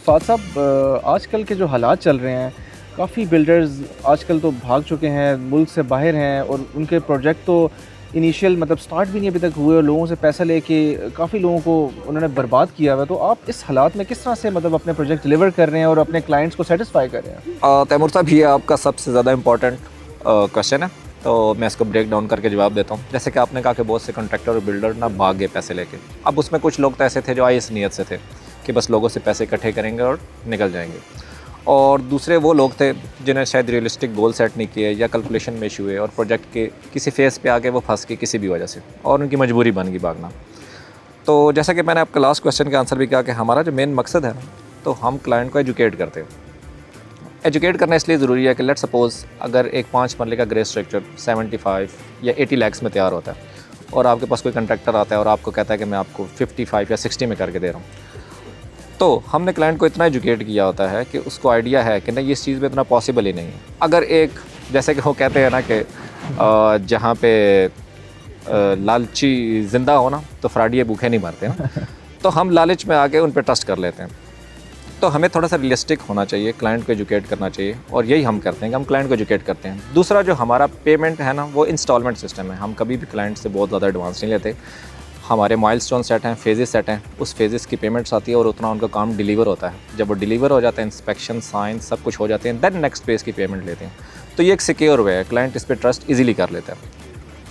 फ़ाद साहब, आजकल के जो हालात चल रहे हैं, काफ़ी बिल्डर्स आजकल तो भाग चुके हैं, मुल्क से बाहर हैं और उनके प्रोजेक्ट तो इनिशियल मतलब स्टार्ट भी नहीं अभी तक हुए और लोगों से पैसा लेके काफ़ी लोगों को उन्होंने बर्बाद किया हुआ है। तो आप इस हालात में किस तरह से मतलब अपने प्रोजेक्ट डिलीवर कर रहे हैं और अपने क्लाइंट्स को सेटिस्फाई कर रहे हैं? तैमूर साहब, ये आपका सबसे ज़्यादा इम्पोर्टेंट क्वेश्चन है, तो मैं इसको ब्रेक डाउन करके जवाब देता हूँ। जैसे कि आपने कहा कि बहुत से कॉन्ट्रैक्टर और बिल्डर ना भाग गए पैसे लेके। अब उसमें कुछ लोग तो ऐसे थे जो इस नीयत से थे कि बस लोगों से पैसे इकट्ठे करेंगे और निकल जाएंगे, और दूसरे वो लोग थे जिन्हें शायद रियलिस्टिक गोल सेट नहीं किए या कैलकुलेशन में इशू हुए और प्रोजेक्ट के किसी फेज़ पे आके वो फंस गए किसी भी वजह से और उनकी मजबूरी बन गई भागना। तो जैसा कि मैंने आपके लास्ट क्वेश्चन का आंसर भी किया कि हमारा जो मेन मकसद है, तो हम क्लाइंट को एजुकेट करते हैं। एजुकेट करना इसलिए ज़रूरी है कि लेट सपोज़ अगर एक 5 मरले का ग्रे स्ट्रक्चर 75 या 80 लाख में तैयार होता है और आपके पास कोई कंट्रैक्टर आता है और आपको कहता है कि मैं आपको 55 या 60 में करके दे रहा हूँ, तो हमने क्लाइंट को इतना एजुकेट किया होता है कि उसको आइडिया है कि नहीं, इस चीज़ में इतना पॉसिबल ही नहीं है। अगर एक जैसे कि वो कहते हैं ना कि जहाँ पे लालची ज़िंदा हो ना, तो फ्राडिये भूखे नहीं मरते ना। तो हम लालच में आके उन पर ट्रस्ट कर लेते हैं। तो हमें थोड़ा सा रियलिस्टिक होना चाहिए, क्लाइंट को एजुकेट करना चाहिए, और यही हम करते हैं कि हम क्लाइंट को एजुकेट करते हैं। दूसरा जो हमारा पेमेंट है ना, वो इंस्टॉलमेंट सिस्टम है। हम कभी भी क्लाइंट से बहुत ज़्यादा एडवांस नहीं लेते। हमारे माइलस्टोन सेट हैं, फेजेस सेट हैं, उस फेजेस की पेमेंट्स आती है और उतना उनका काम डिलीवर होता है। जब वो डिलीवर हो जाता है, इंस्पेक्शन, साइन सब कुछ हो जाते हैं, देन नेक्स्ट फेज़ की पेमेंट लेते हैं। तो ये एक सिक्योर वे है, क्लाइंट इस पर ट्रस्ट ईजिली कर लेता है।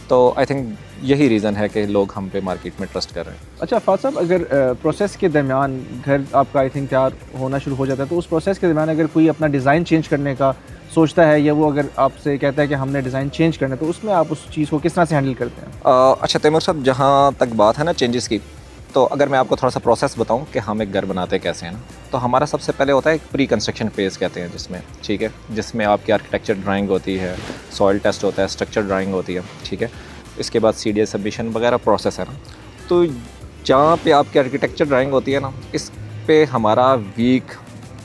तो आई थिंक यही रीज़न है कि लोग हम पे मार्केट में ट्रस्ट कर रहे हैं। अच्छा फ़ाद साहब, अगर प्रोसेस के दरमियान घर आपका आई थिंक तैयार होना शुरू हो जाता है, तो उस प्रोसेस के दरमियान अगर कोई अपना डिज़ाइन चेंज करने का सोचता है या वो अगर आपसे कहता है कि हमने डिज़ाइन चेंज करना है, तो उसमें आप उस चीज़ को किस तरह से हैंडल करते हैं? अच्छा तैमूर साहब, जहाँ तक बात है ना चेंजेस की, तो अगर मैं आपको थोड़ा सा प्रोसेस बताऊं कि हम एक घर बनाते कैसे हैं ना, तो हमारा सबसे पहले होता है एक प्री कंस्ट्रक्शन फेज़ कहते हैं जिसमें, ठीक है, जिसमें आपकी आर्किटेक्चर ड्राइंग होती है, सॉइल टेस्ट होता है, स्ट्रक्चर ड्राइंग होती है, ठीक है। इसके बाद CDA सबमिशन वगैरह प्रोसेस है ना। तो जहाँ पे आपकी आर्किटेक्चर ड्राइंग होती है ना, इस पे हमारा वीक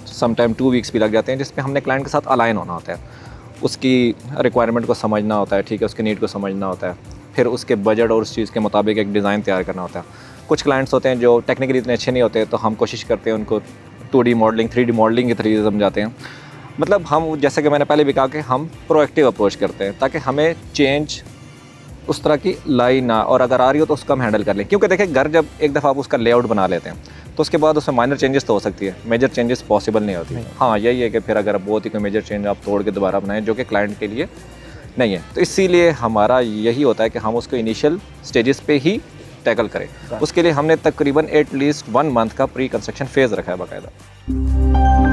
समटाइम 2 वीक्स भी लग जाते हैं, जिसमें हमने क्लाइंट के साथ अलाइन होना होता है, उसकी रिक्वायरमेंट को समझना होता है, ठीक है, उसके नीड को समझना होता है, फिर उसके बजट और उस चीज़ के मुताबिक एक डिज़ाइन तैयार करना होता है। कुछ क्लाइंट्स होते हैं जो टेक्निकली इतने अच्छे नहीं होते, तो हम कोशिश करते हैं उनको 2D मॉडलिंग, 3D मॉडलिंग के तरीके से समझाते हैं। मतलब हम, जैसे कि मैंने पहले भी कहा, कि हम प्रोएक्टिव अप्रोच करते हैं ताकि हमें चेंज उस तरह की लाई ना, और अगर आ रही हो तो उसका हम हैंडल कर लें। क्योंकि देखिए, घर जब एक दफ़ा आप उसका लेआउट बना लेते हैं, तो उसके बाद उसमें माइनर चेंजेस तो हो सकती है, मेजर चेंजेस पॉसिबल नहीं होती। हाँ, यही है कि फिर अगर बहुत ही कोई मेजर चेंज आप तोड़ के दोबारा बनाएं, जो कि क्लाइंट के लिए नहीं है, तो इसीलिए हमारा यही होता है कि हम उसको इनिशियल स्टेजेस पे ही टैकल करें। उसके लिए हमने तकरीबन एटलीस्ट 1 मंथ का प्री कंस्ट्रक्शन फेज़ रखा है बाकायदा।